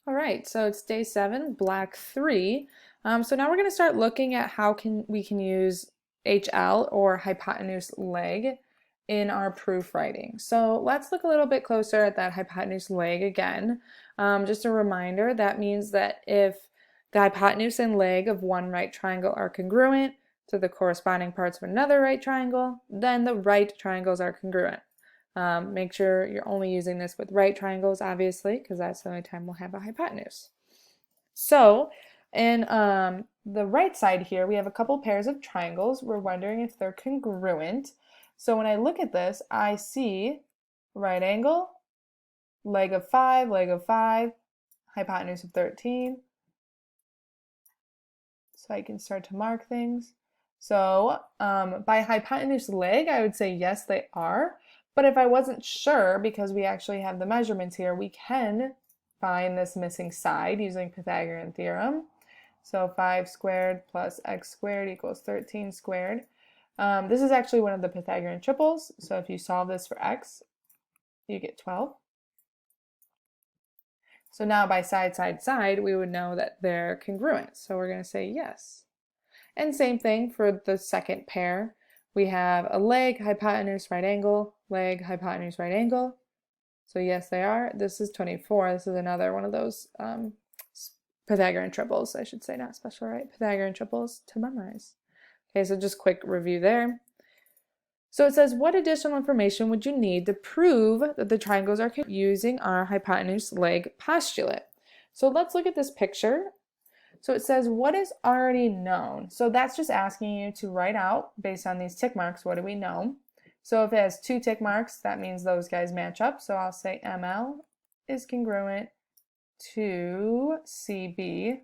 All right, so it's day 7, black 3. So now we're going to start looking at how we can use HL or hypotenuse leg in our proof writing. So let's look a little bit closer at that hypotenuse leg again. Just a reminder, that means that if the hypotenuse and leg of one right triangle are congruent to the corresponding parts of another right triangle, then the right triangles are congruent. Make sure you're only using this with right triangles, obviously, because that's the only time we'll have a hypotenuse. So in the right side here, we have a couple pairs of triangles. We're wondering if they're congruent. So when I look at this, I see right angle, leg of 5, hypotenuse of 13. So I can start to mark things. So by hypotenuse leg, I would say yes, they are. But if I wasn't sure, because we actually have the measurements here, we can find this missing side using Pythagorean theorem. So 5 squared plus x squared equals 13 squared. This is actually one of the Pythagorean triples. So if you solve this for x, you get 12. So now by side, side, side, we would know that they're congruent. So we're going to say yes. And same thing for the second pair. We have a leg, hypotenuse, right angle, leg, hypotenuse, right angle. So yes, they are. This is 24. This is another one of those Pythagorean triples, I should say, not special, right? Pythagorean triples to memorize. Okay, so just quick review there. So it says, what additional information would you need to prove that the triangles are using our hypotenuse leg postulate? So let's look at this picture. So it says, what is already known? So that's just asking you to write out, based on these tick marks, what do we know? So if it has 2 tick marks, that means those guys match up. So I'll say ML is congruent to CB.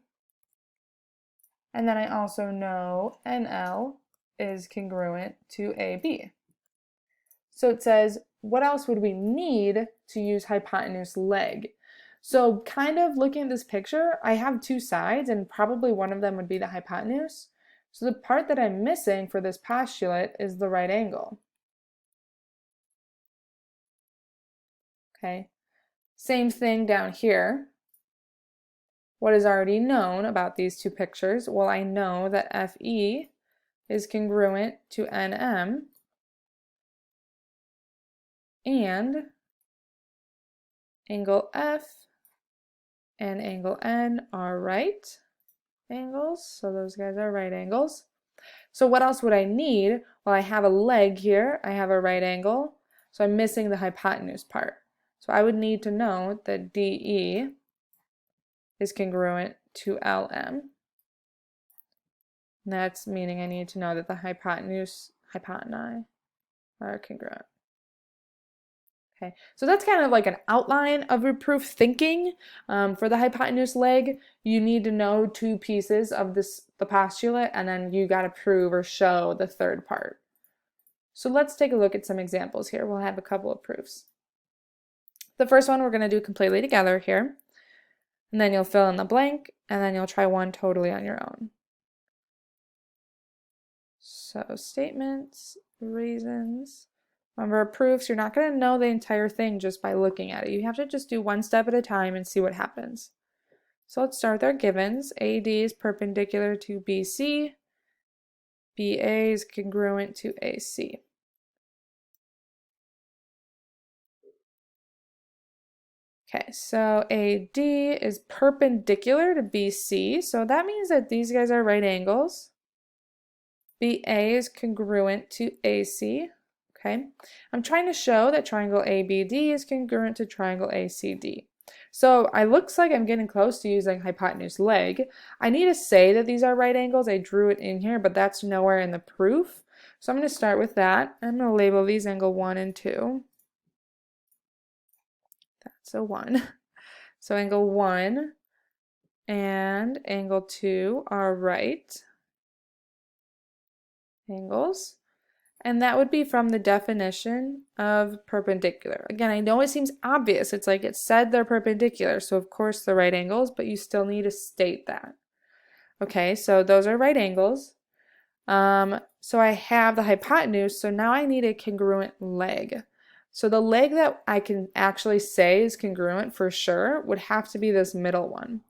And then I also know NL is congruent to AB. So it says, what else would we need to use hypotenuse leg? So kind of looking at this picture, I have 2 sides and probably one of them would be the hypotenuse. So the part that I'm missing for this postulate is the right angle. Okay, same thing down here. What is already known about these 2 pictures? Well, I know that FE is congruent to NM and angle F and angle N are right angles, so those guys are right angles. So what else would I need? Well, I have a leg here, I have a right angle, so I'm missing the hypotenuse part. So I would need to know that DE is congruent to LM. And that's meaning I need to know that the hypoteni are congruent. Okay, so that's kind of like an outline of your proof thinking. For the hypotenuse leg, you need to know 2 pieces of the postulate, and then you got to prove or show the third part. So let's take a look at some examples here. We'll have a couple of proofs. The first one we're going to do completely together here, and then you'll fill in the blank, and then you'll try one totally on your own. So statements, reasons. Remember, proofs, you're not going to know the entire thing just by looking at it. You have to just do one step at a time and see what happens. So let's start with our givens. AD is perpendicular to BC. BA is congruent to AC. Okay, so AD is perpendicular to BC, so that means that these guys are right angles. BA is congruent to AC. Okay, I'm trying to show that triangle ABD is congruent to triangle ACD. So it looks like I'm getting close to using hypotenuse leg. I need to say that these are right angles. I drew it in here, but that's nowhere in the proof. So I'm going to start with that. I'm going to label these angle 1 and 2. That's a 1. So angle 1 and angle 2 are right angles. And that would be from the definition of perpendicular. Again, I know it seems obvious. It's like it said they're perpendicular, so of course they're right angles, but you still need to state that. Okay, so those are right angles. So I have the hypotenuse, so now I need a congruent leg. So the leg that I can actually say is congruent for sure would have to be this middle one.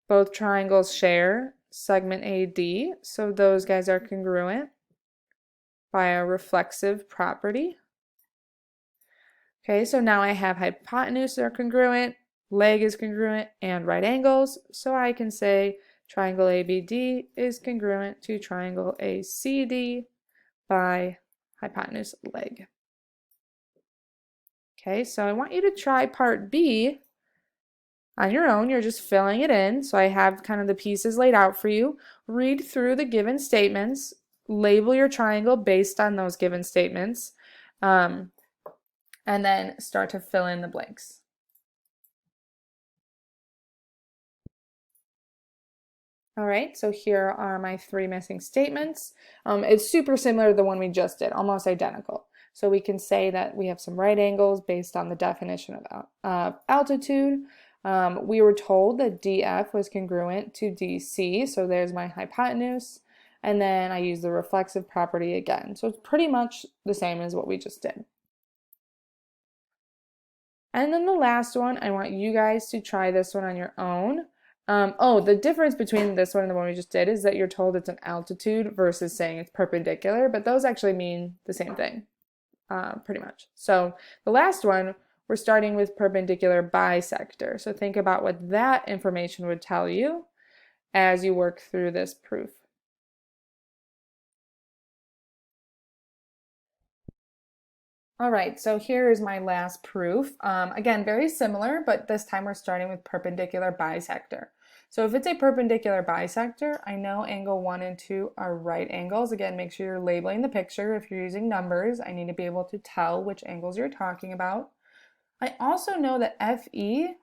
Both triangles share segment AD, so those guys are congruent by a reflexive property. Okay, so now I have hypotenuse are congruent, leg is congruent, and right angles, so I can say triangle ABD is congruent to triangle ACD by hypotenuse leg. Okay, so I want you to try part B on your own. You're just filling it in. So I have kind of the pieces laid out for you. Read through the given statements, label your triangle based on those given statements, and then start to fill in the blanks. All right, so here are my 3 missing statements. It's super similar to the one we just did, almost identical. So we can say that we have some right angles based on the definition of altitude. We were told that DF was congruent to DC, so there's my hypotenuse. And then I use the reflexive property again. So it's pretty much the same as what we just did. And then the last one, I want you guys to try this one on your own. The difference between this one and the one we just did is that you're told it's an altitude versus saying it's perpendicular, but those actually mean the same thing, pretty much. So the last one, we're starting with perpendicular bisector. So think about what that information would tell you as you work through this proof. All right, so here is my last proof. Again, very similar, but this time we're starting with perpendicular bisector. So if it's a perpendicular bisector, I know angle 1 and 2 are right angles. Again, make sure you're labeling the picture. If you're using numbers, I need to be able to tell which angles you're talking about. I also know that FE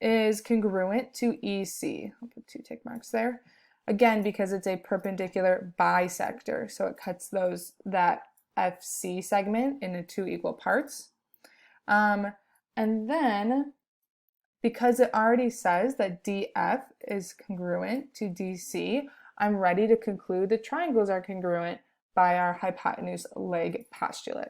is congruent to EC. I'll put 2 tick marks there. Again, because it's a perpendicular bisector, so it cuts that FC segment into 2 equal parts. And then, because it already says that DF is congruent to DC, I'm ready to conclude the triangles are congruent by our hypotenuse leg postulate.